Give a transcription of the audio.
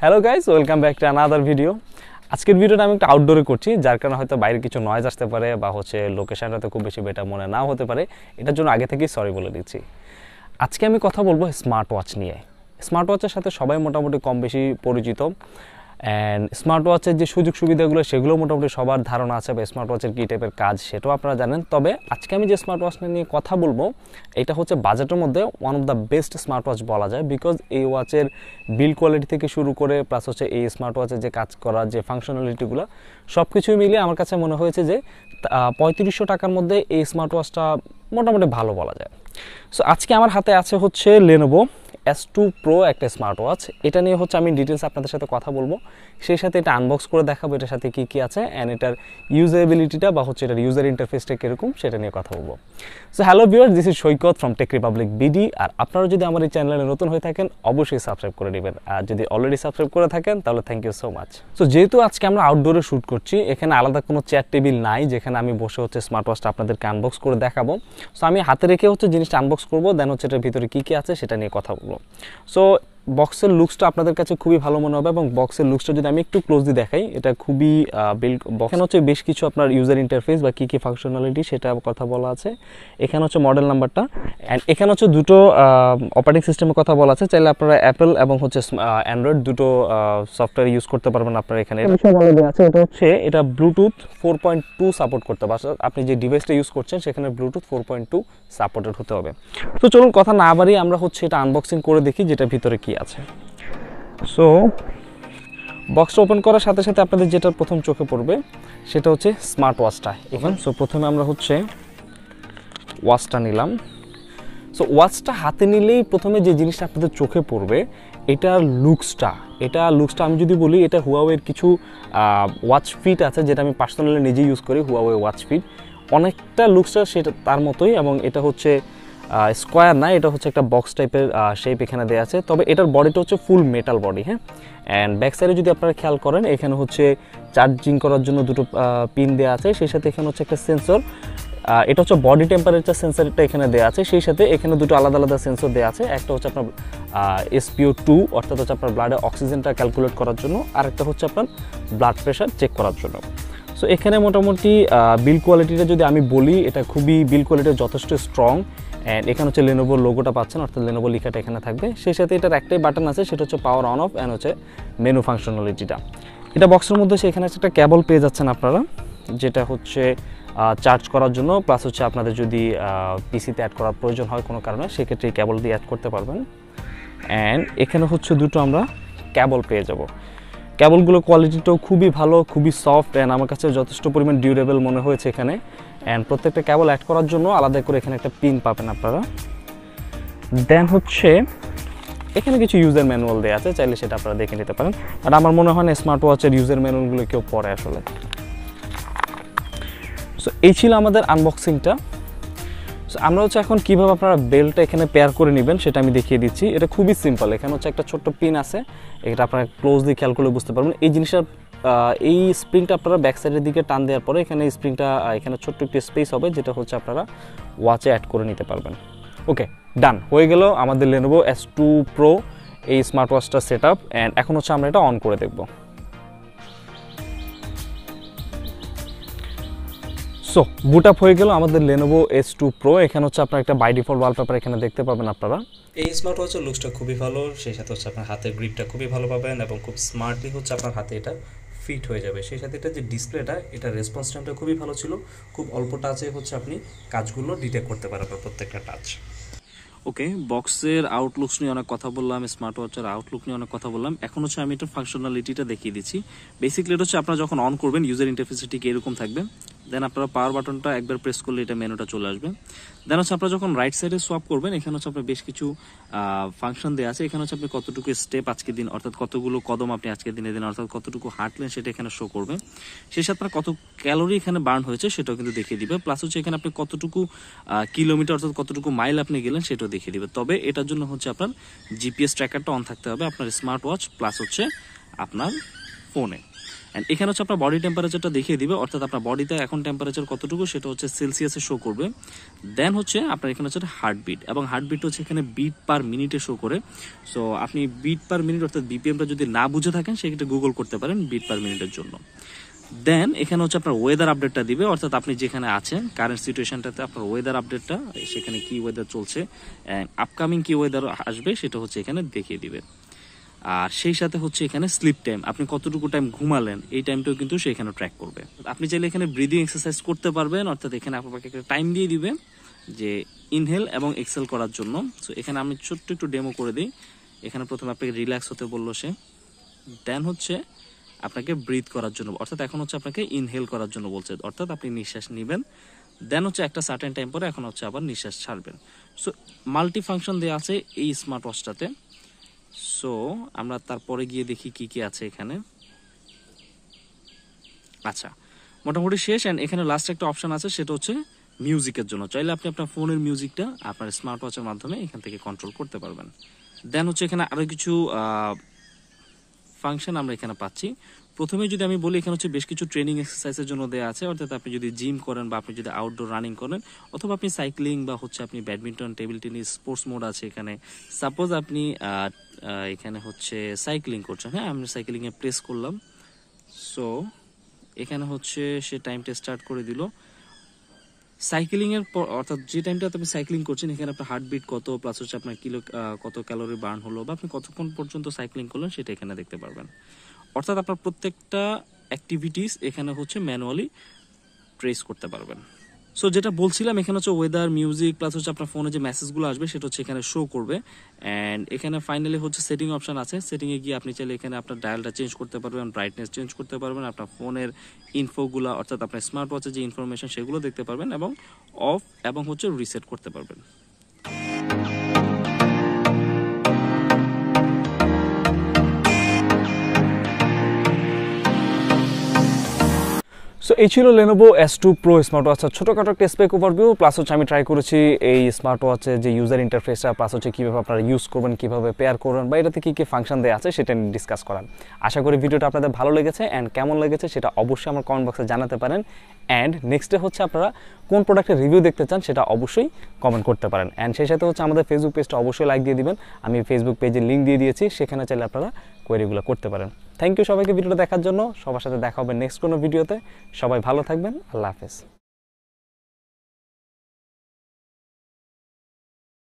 Hello guys, welcome back to another video. আজকের ভিডিওটা আমি একটা আউটডোরে করছি, যার কারণে হয়তো বাইরে কিছু নয়েজ আসতে পারে বা লোকেশনটা তো খুব বেশি বেটার মনে নাও হতে পারে। এটার জন্য আগে থেকেই সরি বলে দিচ্ছি। আজকে আমি কথা বলবো স্মার্ট ওয়াচ নিয়ে। স্মার্ট ওয়াচের সাথে সবাই মোটামুটি কম বেশি পরিচিত, অ্যান্ড স্মার্ট ওয়াচের যে সুযোগ সুবিধাগুলো সেগুলো মোটামুটি সবার ধারণা আছে, বা স্মার্ট ওয়াচের কী টাইপের কাজ সেটাও আপনারা জানেন। তবে আজকে আমি যে স্মার্ট ওয়াচটা নিয়ে কথা বলবো, এটা হচ্ছে বাজেটের মধ্যে one of the best smart watch বলা যায়, বিকজ এই ওয়াচের বিল্ড কোয়ালিটি থেকে শুরু করে প্লাস হচ্ছে এই স্মার্ট ওয়াচের যে কাজ করার যে ফাংশনালিটিগুলো সব কিছুই মিলিয়ে আমার কাছে মনে হয়েছে যে 3500 টাকার মধ্যে এই স্মার্ট ওয়াচটা মোটামুটি ভালো বলা যায়। সো আজকে আমার হাতে আছে হচ্ছে Lenovo S2 Pro একটা স্মার্ট ওয়াচ। এটা নিয়ে হচ্ছে আমি ডিটেলস আপনাদের সাথে কথা বলবো, সেই সাথে এটা আনবক্স করে দেখাবো এটার সাথে কী কী আছে, অ্যান্ড এটার ইউজেবিলিটিটা বা হচ্ছে এটার ইউজার ইন্টারফেসটা কীরকম সেটা নিয়ে কথা বলবো। So hello viewers, this is Saikat from Tech Republic BD. আর আপনারা যদি আমার এই চ্যানেলে নতুন হয়ে থাকেন অবশ্যই সাবস্ক্রাইব করে নেবেন, আর যদি অলরেডি সাবস্ক্রাইব করে থাকেন তাহলে thank you so much. So যেহেতু আজকে আমরা আউটডোরে শ্যুট করছি, এখানে আলাদা কোনো চেয়ার টেবিল নাই যেখানে আমি বসে হচ্ছে স্মার্ট ওয়াচটা আপনাদেরকে আনবক্স করে দেখাবো। সো আমি হাতে রেখে হচ্ছে জিনিসটা আনবক্স করবো, দেন হচ্ছে এটার ভিতরে কী কী আছে সেটা নিয়ে কথা বলবো। সো বক্সের লুকসটা আপনাদের কাছে খুবই ভালো মনে হবে, এবং বক্সের লুকসটা যদি আমি একটু ক্লোজলি দেখাই, এটা খুবই বক্স হচ্ছে বেশ কিছু আপনার ইউজার ইন্টারফেস বা কী কী ফাংশনালিটি সেটা কথা বলা আছে। এখানে হচ্ছে মডেল নাম্বারটা, অ্যান্ড এখানে হচ্ছে দুটো অপারেটিং সিস্টেমের কথা বলা আছে। চাইলে আপনারা অ্যাপেল এবং হচ্ছে অ্যান্ড্রয়েড দুটো সফটওয়্যার ইউজ করতে পারবেন আপনারা। এখানে বলে দেওয়া আছে এটা হচ্ছে এটা ব্লুটুথ 4.2 সাপোর্ট করতে পারবে। আপনি যে ডিভাইসটা ইউজ করছেন সেখানে ব্লুটুথ 4.2 সাপোর্টেড হতে হবে। তো চলুন কথা না বাড়িয়ে আমরা হচ্ছে এটা আনবক্সিং করে দেখি যেটা ভিতরে কি আছে। সো বক্সটা ওপেন করার সাথে সাথে আপনাদের যেটা প্রথম চোখে পড়বে সেটা হচ্ছে স্মার্ট ওয়াচটা। এখন সো প্রথমে আমরা হচ্ছে ওয়াচটা নিলাম। সো ওয়াচটা হাতে নিলেই প্রথমে যে জিনিসটা আপনাদের চোখে পড়বে এটার লুকসটা। আমি যদি বলি, এটা হুয়াওয়ের কিছু ওয়াচ ফিট আছে যেটা আমি পার্সোনালি নিজে ইউজ করি, হুয়াওয়ে ওয়াচ ফিট। অনেকটা লুকসটা সেটা তার মতোই, এবং এটা হচ্ছে স্কোয়ার না, এটা হচ্ছে একটা বক্স টাইপের শেপ এখানে দেওয়া আছে। তবে এটার বডিটা হচ্ছে ফুল মেটাল বডি, হ্যাঁ। অ্যান্ড ব্যাক সাইডে যদি আপনারা খেয়াল করেন, এখানে হচ্ছে চার্জিং করার জন্য দুটো পিন দেওয়া আছে, সেই সাথে এখানে হচ্ছে একটা সেন্সর। এটা হচ্ছে বডি টেম্পারেচার সেন্সরটা এখানে দেওয়া আছে, সেই সাথে এখানে দুটো আলাদা আলাদা সেন্সর দেওয়া আছে। একটা হচ্ছে আপনার SpO2 অর্থাৎ হচ্ছে আপনার ব্লাডে অক্সিজেনটা ক্যালকুলেট করার জন্য, আর একটা হচ্ছে আপনার ব্লাড প্রেশার চেক করার জন্য। সো এখানে মোটামুটি বিল্ড কোয়ালিটিটা যদি আমি বলি, এটা খুবই বিল্ড কোয়ালিটি যথেষ্ট স্ট্রং। অ্যান্ড এখানে হচ্ছে লেনোভোর লোগোটা পাচ্ছেন, অর্থাৎ লেনোভো লেখাটা এখানে থাকবে। সেই সাথে এটার একটাই বাটন আছে, সেটা হচ্ছে পাওয়ার অন অফ, অ্যান্ড হচ্ছে মেনু ফাংশনালিটিটা। এটা বক্সের মধ্যে সেখানে একটা কেবল পেয়ে যাচ্ছেন আপনারা, যেটা হচ্ছে চার্জ করার জন্য, প্লাস হচ্ছে আপনাদের যদি পিসিতে অ্যাড করার প্রয়োজন হয় কোনো কারণে, সেক্ষেত্রে এই কেবল দিয়ে অ্যাড করতে পারবেন। অ্যান্ড এখানে হচ্ছে দুটো আমরা কেবল পেয়ে যাব। কেবলগুলো কোয়ালিটিটাও খুবই ভালো, খুবই সফট, অ্যান্ড আমার কাছে যথেষ্ট পরিমাণ ডিউরেবল মনে হয়েছে এখানে। অ্যান্ড প্রত্যেকটা কেবল অ্যাড করার জন্য আলাদা করে এখানে একটা পিন পাবেন আপনারা। দেন হচ্ছে এখানে কিছু ইউজার ম্যানুয়াল দেওয়া আছে, চাইলে সেটা আপনারা দেখে নিতে পারেন। আর আমার মনে হয় না স্মার্ট ওয়াচের ইউজার ম্যানুয়ালগুলো কেউ পড়ে আসলে। সো এই ছিল আমাদের আনবক্সিংটা। সো আমরা হচ্ছে এখন কীভাবে আপনারা বেল্টটা এখানে পেয়ার করে নেবেন সেটা আমি দেখিয়ে দিচ্ছি। এটা খুবই সিম্পল। এখানে হচ্ছে একটা ছোট্ট পিন আছে, এটা আপনারা ক্লোজলি খেয়াল করলে বুঝতে পারবেন। এই জিনিসটা এই স্প্রিংটা আপনারা ব্যাক সাইডের দিকে টান দেওয়ার পরে এখানে স্প্রিংটা এখানে ছোট্ট একটি স্পেস হবে, যেটা হচ্ছে আপনারা ওয়াচে অ্যাড করে নিতে পারবেন। ওকে, ডান হয়ে গেল আমাদের Lenovo S2 Pro এই স্মার্ট ওয়াচটা সেট আপ। অ্যান্ড এখন হচ্ছে আমরা এটা অন করে দেখব। সো বুট আপ হয়ে গেল আমাদের Lenovo S2 Pro। এখানে হচ্ছে আপনার একটা বাই ডিফল্ট ওয়ালপেপার এখানে দেখতে পাবেন আপনারা। এই স্মার্ট ওয়াচের লুকসটা খুবই ভালো, সেই সাথে হচ্ছে আপনার হাতের গ্রিপটা খুবই ভালো পাবেন, এবং খুব স্মার্টলি হচ্ছে আপনার হাতে এটা ফিট হয়ে যাবে। সেই সাথে এটা যে ডিসপ্লেটা, এটা রেসপন্স টাইমটা খুবই ভালো ছিল। খুব অল্প টাচে হচ্ছে আপনি কাজগুলো ডিটেক্ট করতে পারবেন প্রত্যেকটা টাচ। ওকে, বক্সের আউটলুকস নিয়ে অনেক কথা বললাম, স্মার্ট ওয়াচের আউটলুক নিয়ে অনেক কথা বললাম। এখন হচ্ছে আমি এটার ফাংশনালিটিটা দেখিয়ে দিচ্ছি। বেসিক্যালি এটা হচ্ছে আপনারা যখন অন করবেন ইউজার ইন্টারফেসটা ঠিক এরকম থাকবে। দেন আপনারা পাওয়ার বাটনটা একবার প্রেস করলে এটা মেনুটা চলে আসবে। দেন হচ্ছে আপনারা যখন রাইট সাইডে সোয়াপ করবেন, এখানে হচ্ছে আপনার বেশ কিছু ফাংশন দেওয়া আছে। এখানে হচ্ছে আপনি কতটুকু স্টেপ আজকের দিন, অর্থাৎ কতগুলো কদম আপনি আজকের দিনে দিন, অর্থাৎ কতটুকু হাঁটলেন সেটা এখানে শো করবে। সেই সাথে আপনার কত ক্যালোরি এখানে বার্ন হয়েছে সেটাও কিন্তু দেখিয়ে দিবে। প্লাস হচ্ছে এখানে আপনি কতটুকু কিলোমিটার অর্থাৎ কতটুকু মাইল আপনি গেলেন সেটাও দেখিয়ে দিবে। তবে এটার জন্য হচ্ছে আপনার জিপিএস ট্র্যাকারটা অন থাকতে হবে আপনার স্মার্ট ওয়াচ প্লাস হচ্ছে আপনার ফোনে। অ্যান্ড এখানে হচ্ছে আপনার বডি টেম্পারেচারটা দেখিয়ে দিবে, অর্থাৎ আপনার বডিতে এখন টেম্পারেচার কতটুকু সেটা হচ্ছে সেলসিয়াসে শো করবে। দেন হচ্ছে আপনার এখানে হচ্ছে হার্টবিট, এবং হার্টবিট হচ্ছে এখানে বিট পার মিনিটে শো করে। সো আপনি বিট পার মিনিট অর্থাৎ বিপিএমটা যদি না বুঝে থাকেন সেক্ষেত্রে গুগল করতে পারেন বিট পার মিনিটের জন্য। দেন এখানে হচ্ছে আপনার ওয়েদার আপডেটটা দিবে, অর্থাৎ আপনি যেখানে আছেন কারেন্ট সিচুয়েশনটাতে আপনার ওয়েদার আপডেটটা, সেখানে কি ওয়েদার চলছে, আপকামিং কি ওয়েদার আসবে সেটা হচ্ছে এখানে দেখিয়ে দিবে। আর সেই সাথে হচ্ছে এখানে স্লিপ টাইম, আপনি কতটুকু টাইম ঘুমালেন এই টাইমটাও কিন্তু সে এখানে ট্র্যাক করবে। আপনি চাইলে এখানে ব্রিদিং এক্সারসাইজ করতে পারবেন, অর্থাৎ এখানে আপনাকে একটা টাইম দিয়ে দিবে যে ইনহেল এবং এক্সেল করার জন্য। সো এখানে আমি ছোট্ট একটু ডেমো করে দিই। এখানে প্রথমে আপনাকে রিল্যাক্স হতে বললো সে, দেন হচ্ছে আপনাকে ব্রিথ করার জন্য, অর্থাৎ এখন হচ্ছে আপনাকে ইনহেল করার জন্য বলছে, অর্থাৎ আপনি নিঃশ্বাস নেবেন, দেন হচ্ছে একটা সার্টেন টাইম পরে এখন হচ্ছে আবার নিঃশ্বাস ছাড়বেন। সো মাল্টি ফাংশন দেওয়া আছে এই স্মার্ট ওয়াচটাতে। সো আমরা তারপরে গিয়ে দেখি কি কি আছে এখানে। আচ্ছা, মোটামুটি শেষ। অ্যান্ড এখানে লাস্ট একটা অপশন আছে, সেটা হচ্ছে মিউজিকের জন্য। চাইলে আপনি আপনার ফোনের মিউজিকটা আপনার স্মার্ট ওয়াচের মাধ্যমে এখান থেকে কন্ট্রোল করতে পারবেন। দেন হচ্ছে এখানে আরো কিছু ফাংশন আমরা এখানে পাচ্ছি। প্রথমে যদি আমি বলি, এখানে হচ্ছে বেশ কিছু ট্রেনিং এক্সারসাইজের জন্য দেওয়া আছে, অর্থাৎ আপনি যদি জিম করেন বা আপনি যদি আউটডোর রানিং করেন, অথবা আপনি সাইক্লিং বা হচ্ছে আপনি badminton, table tennis, sports mode আছে এখানে। সাপোজ আপনি এখানে হচ্ছে সাইক্লিং করছেন, হ্যাঁ আমি সাইক্লিংয়ে প্রেস করলাম। সো এখানে হচ্ছে সে টাইমটা স্টার্ট করে দিল। সাইক্লিং এর পর, অর্থাৎ যে টাইমটাতে আপনি সাইক্লিং করছেন এখানে আপনার হার্টবিট কত, প্লাস হচ্ছে আপনার কত ক্যালোরি বার্ন হলো, বা আপনি কতক্ষণ পর্যন্ত সাইক্লিং করলেন সেটা এখানে দেখতে পারবেন। অর্থাৎ আপনার প্রত্যেকটা অ্যাক্টিভিটিস এখানে হচ্ছে ম্যানুয়ালি ট্রেস করতে পারবেন। সো যেটা বলছিলাম, এখানে হচ্ছে ওয়েদার, মিউজিক, প্লাস হচ্ছে আপনার ফোনে যে মেসেজগুলো আসবে সেটা হচ্ছে এখানে শো করবে। অ্যান্ড এখানে ফাইনালি হচ্ছে সেটিং অপশন আছে। সেটিংয়ে গিয়ে আপনি চাইলে এখানে আপনার ডায়ালটা চেঞ্জ করতে পারবেন, ব্রাইটনেস চেঞ্জ করতে পারবেন, আপনার ফোনের ইনফোগুলো অর্থাৎ আপনার স্মার্ট ওয়াচের যে ইনফরমেশন সেগুলো দেখতে পারবেন, এবং অফ এবং হচ্ছে রিসেট করতে পারবেন। সো এই ছিল Lenovo S2 Pro স্মার্ট ওয়াচের ছোটোখাটো একটা স্পেক ওভারভিউ, প্লাস হচ্ছে আমি ট্রাই করেছি এই স্মার্ট ওয়াচের যে ইউজার ইন্টারফেসটা, প্লাস হচ্ছে কীভাবে আপনারা ইউজ করবেন, কীভাবে পেয়ার করবেন, বা এটাতে কী কী ফাংশন দেওয়া আছে সেটা নিয়ে ডিসকাস করান। আশা করি ভিডিওটা আপনাদের ভালো লেগেছে, অ্যান্ড কেমন লেগেছে সেটা অবশ্যই আমার কমেন্ট বক্সে জানাতে পারেন। অ্যান্ড নেক্সটে হচ্ছে আপনারা কোন প্রোডাক্টের রিভিউ দেখতে চান সেটা অবশ্যই কমেন্ট করতে পারেন। অ্যান্ড সেই সাথে হচ্ছে আমাদের ফেসবুক পেজটা অবশ্যই লাইক দিয়ে দিবেন, আমি ফেসবুক পেজের লিঙ্ক দিয়ে দিয়েছি, সেখানে চাইলে আপনারা কোয়েরিগুলো করতে পারেন। থ্যাংক ইউ সবাইকে ভিডিওটা দেখার জন্য। সবার সাথে দেখা হবে নেক্সট কোনো ভিডিওতে। সবাই ভালো থাকবেন। আল্লাহ হাফেজ।